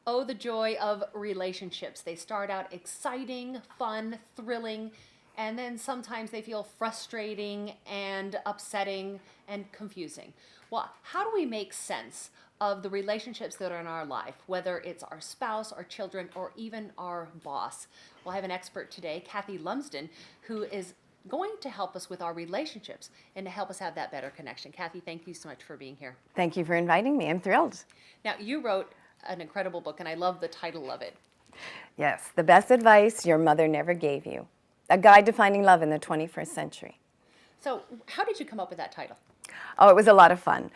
Oh, the joy of relationships. They start out exciting, fun, thrilling, and then sometimes they feel frustrating and upsetting and confusing. Well, how do we make sense of the relationships that are in our life, whether it's our spouse, our children, or even our boss? Well, I have an expert today, Cathy Lumsden, who is going to help us with our relationships and to help us have that better connection. Cathy, thank you so much for being here. Thank you for inviting me. I'm thrilled. Now, you wrote an incredible book, and I love the title of it. Yes, The Best Advice Your Mother Never Gave You, a guide to finding love in the 21st century. So how did you come up with that title? Oh, it was a lot of fun.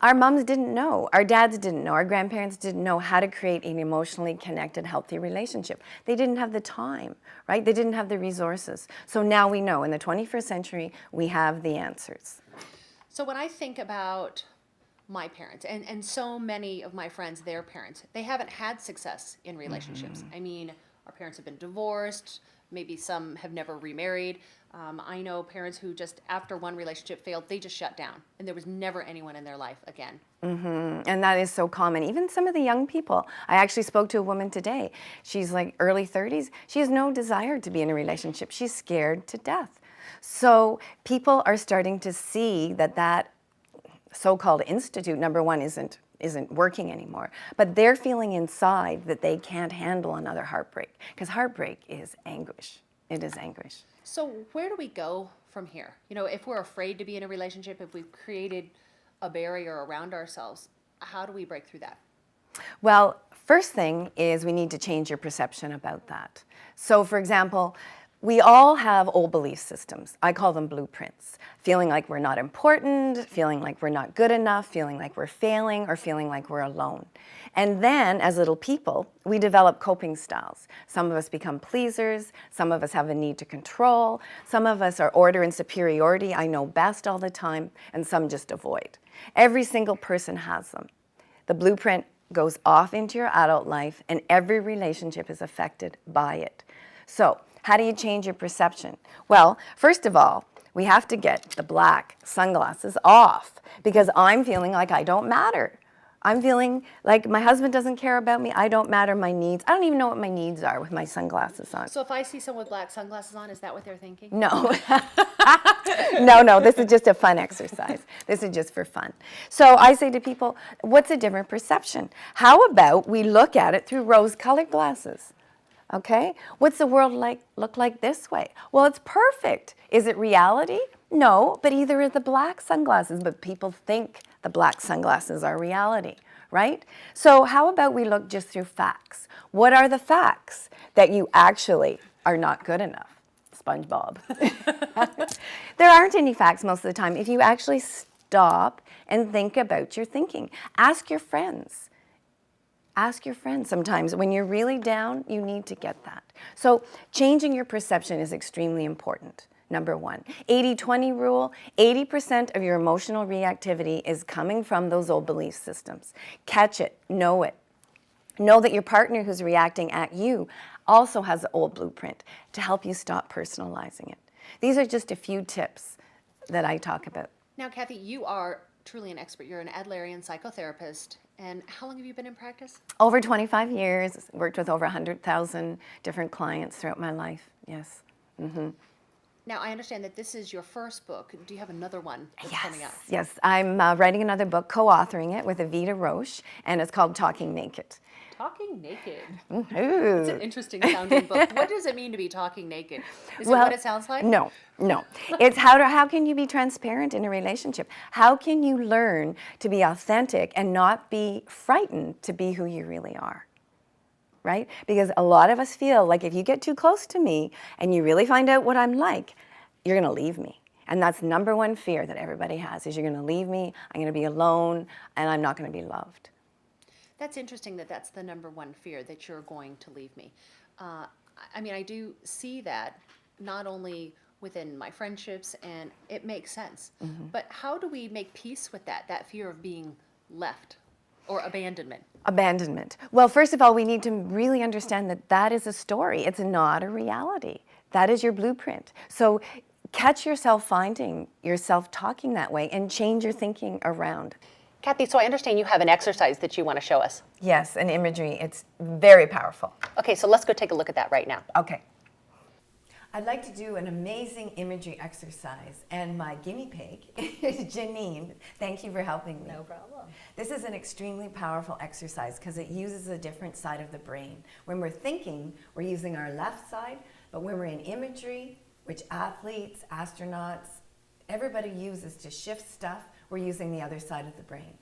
Our moms didn't know, our dads didn't know, our grandparents didn't know how to create an emotionally connected, healthy relationship. They didn't have the time, right? They didn't have the resources. So now we know in the 21st century, we have the answers. So when I think about my parents and so many of my friends, their parents, they haven't had success in relationships. I mean, our parents have been divorced, maybe some have never remarried. I know parents who just after one relationship failed, they just shut down and there was never anyone in their life again. And that is so common. Even some of the young people. I actually spoke to a woman today. She's like early 30s. She has no desire to be in a relationship. She's scared to death. So people are starting to see that so-called institute, number one, isn't working anymore. But they're feeling inside that they can't handle another heartbreak, because heartbreak is anguish. It is anguish. So where do we go from here? You know, if we're afraid to be in a relationship, if we've created a barrier around ourselves, how do we break through that? Well, first thing is we need to change your perception about that. So for example, we all have old belief systems. I call them blueprints. Feeling like we're not important, feeling like we're not good enough, feeling like we're failing, or feeling like we're alone. And then, as little people, we develop coping styles. Some of us become pleasers, some of us have a need to control, some of us are order and superiority, I know best all the time, and some just avoid. Every single person has them. The blueprint goes off into your adult life, and every relationship is affected by it. So, how do you change your perception? Well, first of all, we have to get the black sunglasses off, because I'm feeling like I don't matter. I'm feeling like my husband doesn't care about me. I don't matter, my needs. I don't even know what my needs are with my sunglasses on. So if I see someone with black sunglasses on, is that what they're thinking? No. No, this is just a fun exercise. This is just for fun. So I say to people, what's a different perception? How about we look at it through rose-colored glasses? Okay? What's the world look like this way? Well, it's perfect. Is it reality? No, but either are the black sunglasses, but people think the black sunglasses are reality, right? So how about we look just through facts? What are the facts that you actually are not good enough? SpongeBob. There aren't any facts most of the time. If you actually stop and think about your thinking, ask your friends. Ask your friends sometimes. When you're really down, you need to get that. So changing your perception is extremely important. Number one, 80-20 rule, 80% of your emotional reactivity is coming from those old belief systems. Catch it, know it. Know that your partner who's reacting at you also has an old blueprint to help you stop personalizing it. These are just a few tips that I talk about. Now, Cathy, you are truly an expert. You're an Adlerian psychotherapist. And how long have you been in practice? Over 25 years, worked with over 100,000 different clients throughout my life, yes. Mm-hmm. Now, I understand that this is your first book. Do you have another one that's coming out? Yes, I'm writing another book, co-authoring it with Evita Roche, and it's called Talking Naked. Talking Naked. Ooh. It's an interesting sounding book. What does it mean to be talking naked? Is it what it sounds like? No. It's how can you be transparent in a relationship? How can you learn to be authentic and not be frightened to be who you really are? Right? Because a lot of us feel like if you get too close to me and you really find out what I'm like, you're going to leave me. And that's number one fear that everybody has, is you're going to leave me, I'm going to be alone, and I'm not going to be loved. That's interesting that that's the number one fear, that you're going to leave me. I mean, I do see that not only within my friendships, and it makes sense. Mm-hmm. But how do we make peace with that fear of being left or abandonment? Abandonment. Well, first of all, we need to really understand that that is a story. It's not a reality. That is your blueprint. So catch yourself finding yourself talking that way and change your thinking around. Cathy, so I understand you have an exercise that you want to show us. Yes, an imagery. It's very powerful. Okay, so let's go take a look at that right now. Okay. I'd like to do an amazing imagery exercise, and my guinea pig is Janine. Thank you for helping me. No problem. This is an extremely powerful exercise because it uses a different side of the brain. When we're thinking, we're using our left side, but when we're in imagery, which athletes, astronauts, everybody uses to shift stuff, we're using the other side of the brain.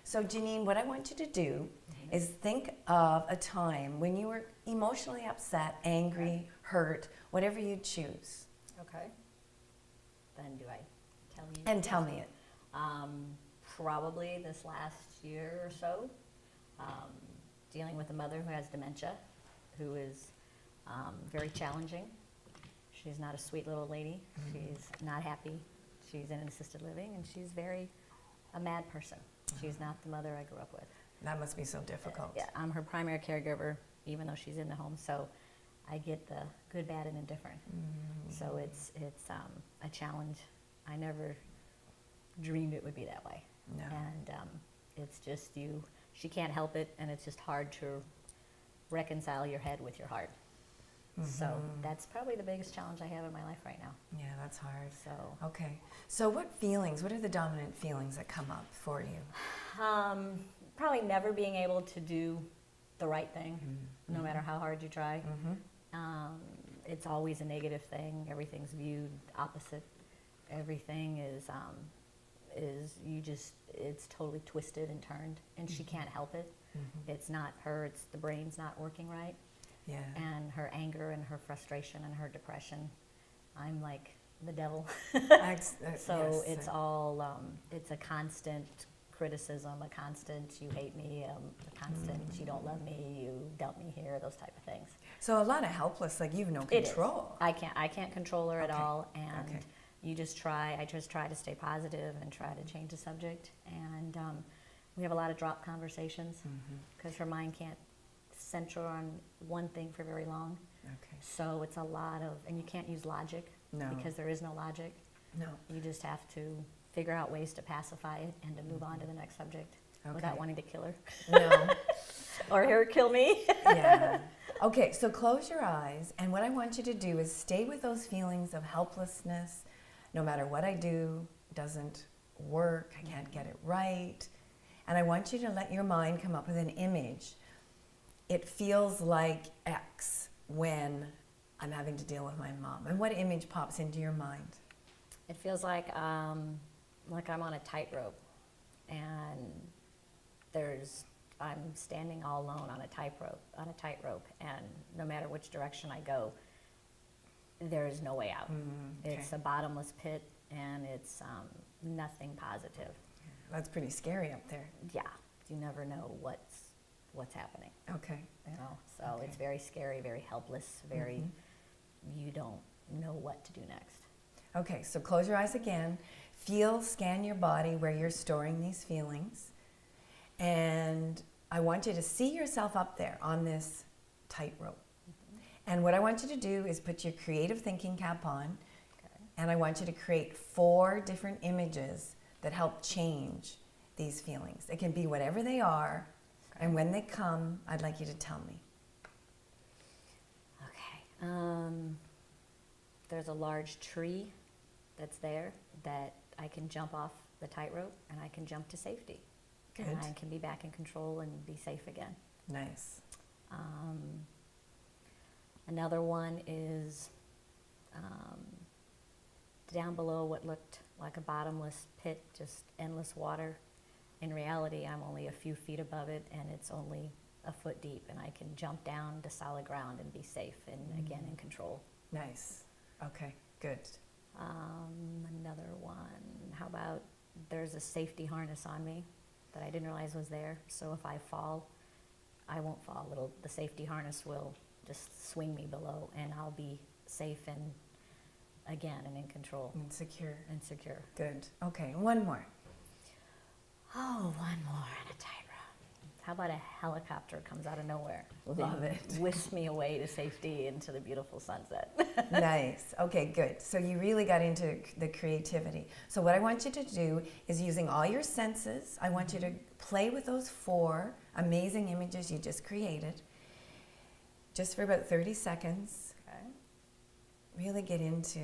So Janine, what I want you to do is think of a time when you were emotionally upset, angry, hurt, whatever you choose. Okay. Then do I tell you? And tell me it. Probably this last year or so, dealing with a mother who has dementia, who is very challenging. She's not a sweet little lady. She's not happy. She's in an assisted living, and she's a mad person. She's not the mother I grew up with. That must be so difficult. Yeah, I'm her primary caregiver, even though she's in the home. So I get the good, bad, and indifferent. So it's a challenge. I never dreamed it would be that way. No. And it's just she can't help it, and it's just hard to reconcile your head with your heart. So that's probably the biggest challenge I have in my life right now. Yeah, that's hard. So Okay. So what are the dominant feelings that come up for you? probably never being able to do the right thing, no matter how hard you try. It's always a negative thing. Everything's viewed opposite. Everything is it's totally twisted and turned, and she can't help it. It's not her, it's the brain's not working right. Yeah. And her anger and her frustration and her depression, I'm like the devil. So yes. it's all, it's a constant criticism, a constant you hate me, a constant you don't love me, you dump me here, those type of things. So a lot of helpless, like you have no It is. control. I can't control her at Okay. all, and Okay. I just try to stay positive and try to change the subject. And we have a lot of drop conversations because her mind can't center on one thing for very long. Okay. So it's a lot of, and you can't use logic No. because there is no logic. No. You just have to figure out ways to pacify it and to move on to the next subject without Okay. wanting to kill her No. or her kill me. Yeah. Okay, so close your eyes, and what I want you to do is stay with those feelings of helplessness. No matter what I do, it doesn't work, I can't get it right. And I want you to let your mind come up with an image. It feels like X when I'm having to deal with my mom. And what image pops into your mind? It feels like I'm on a tightrope, and I'm standing all alone on a tightrope, and no matter which direction I go, there is no way out. Okay. It's a bottomless pit, and it's nothing positive. That's pretty scary up there. Yeah, you never know what's happening. Okay. You know, so Okay. it's very scary, very helpless, very you don't know what to do next. Okay, so close your eyes again. Scan your body where you're storing these feelings. And I want you to see yourself up there on this tightrope. And what I want you to do is put your creative thinking cap on. Okay. And I want you to create 4 different images that help change these feelings. It can be whatever they are. Okay. And when they come, I'd like you to tell me. Okay. There's a large tree that's there that I can jump off the tightrope, and I can jump to safety. Good. And I can be back in control and be safe again. Nice. Another one is down below what looked like a bottomless pit, just endless water. In reality, I'm only a few feet above it, and it's only a foot deep, and I can jump down to solid ground and be safe and again in control. Nice. Okay, good. Another one, how about there's a safety harness on me that I didn't realize was there, so if I fall, I won't fall. The safety harness will just swing me below, and I'll be safe and again and in control And secure. and secure. Good. Okay, one more. Oh, one more on a tightrope. how about a helicopter comes out of nowhere? Love it. Whisks me away to safety into the beautiful sunset. Nice. Okay, good. So you really got into the creativity. So what I want you to do is, using all your senses, I want you to play with those 4 amazing images you just created, just for about 30 seconds. Okay. Really get into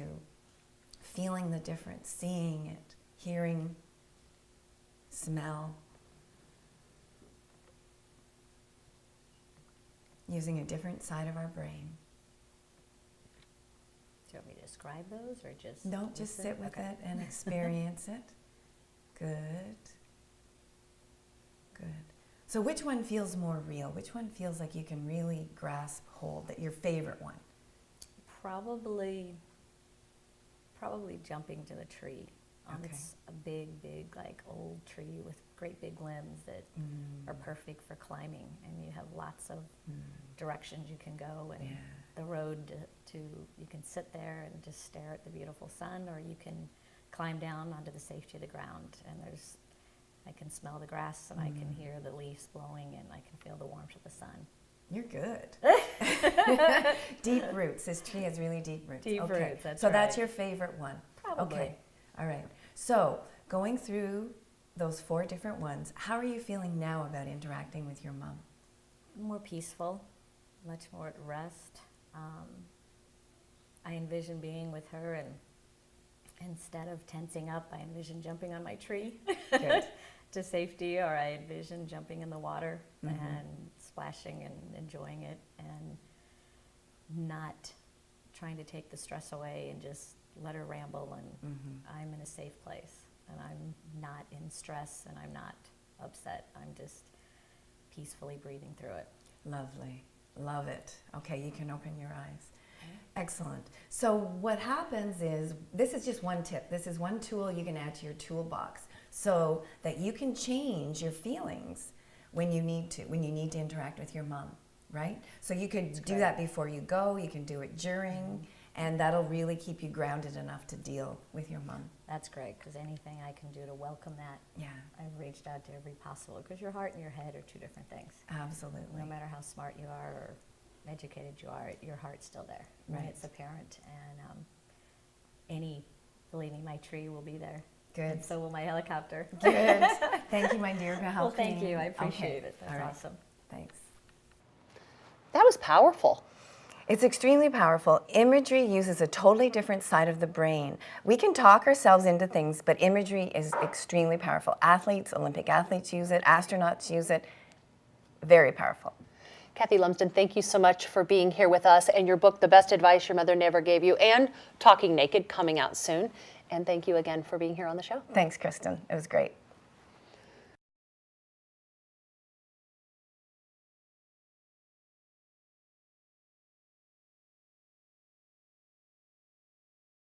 feeling the difference, seeing it, hearing, smell, using a different side of our brain. Do you want me to describe those or just? No, just listen? sit with Okay. it and experience it. Good. Good. So which one feels more real? Which one feels like you can really grasp hold, that your favorite one? Probably jumping to the tree. Okay. It's a big, like old tree with great big limbs that are perfect for climbing, and you have lots of directions you can go, and the road to you can sit there and just stare at the beautiful sun, or you can climb down onto the safety of the ground, and I can smell the grass, and I can hear the leaves blowing, and I can feel the warmth of the sun. You're good. Deep roots. This tree has really deep roots. Deep Okay. roots, that's so that's right. your favorite one. Probably. Okay. All right. So going through those 4 different ones, how are you feeling now about interacting with your mom? More peaceful, much more at rest. I envision being with her, and instead of tensing up, I envision jumping on my tree Good. to safety, or I envision jumping in the water and splashing and enjoying it, and not trying to take the stress away and just let her ramble, and I'm in a safe place, and I'm not in stress, and I'm not upset. I'm just peacefully breathing through it. Lovely. Love it. Okay, you can open your eyes. Excellent. So what happens is, this is just one tip. This is one tool you can add to your toolbox so that you can change your feelings when you need to interact with your mom, right? So you could do that before you go, you can do it during, and that'll really keep you grounded enough to deal with your mom. That's great, because anything I can do to welcome that, Yeah, I've reached out to every possible, because your heart and your head are 2 different things. absolutely. No matter how smart you are or educated you are, your heart's still there. Right. When it's apparent, and believe me, my tree will be there. Good. And so will my helicopter. Good. Thank you, my dear, for helping. Well, thank you. I appreciate Okay. it. That's All right. awesome. Thanks. That was powerful. It's extremely powerful. Imagery uses a totally different side of the brain. We can talk ourselves into things, but imagery is extremely powerful. Athletes, Olympic athletes use it, astronauts use it. Very powerful. Cathy Lumsden, thank you so much for being here with us, and your book, The Best Advice Your Mother Never Gave You, and Talking Naked, coming out soon. And thank you again for being here on the show. Thanks, Kristen. It was great.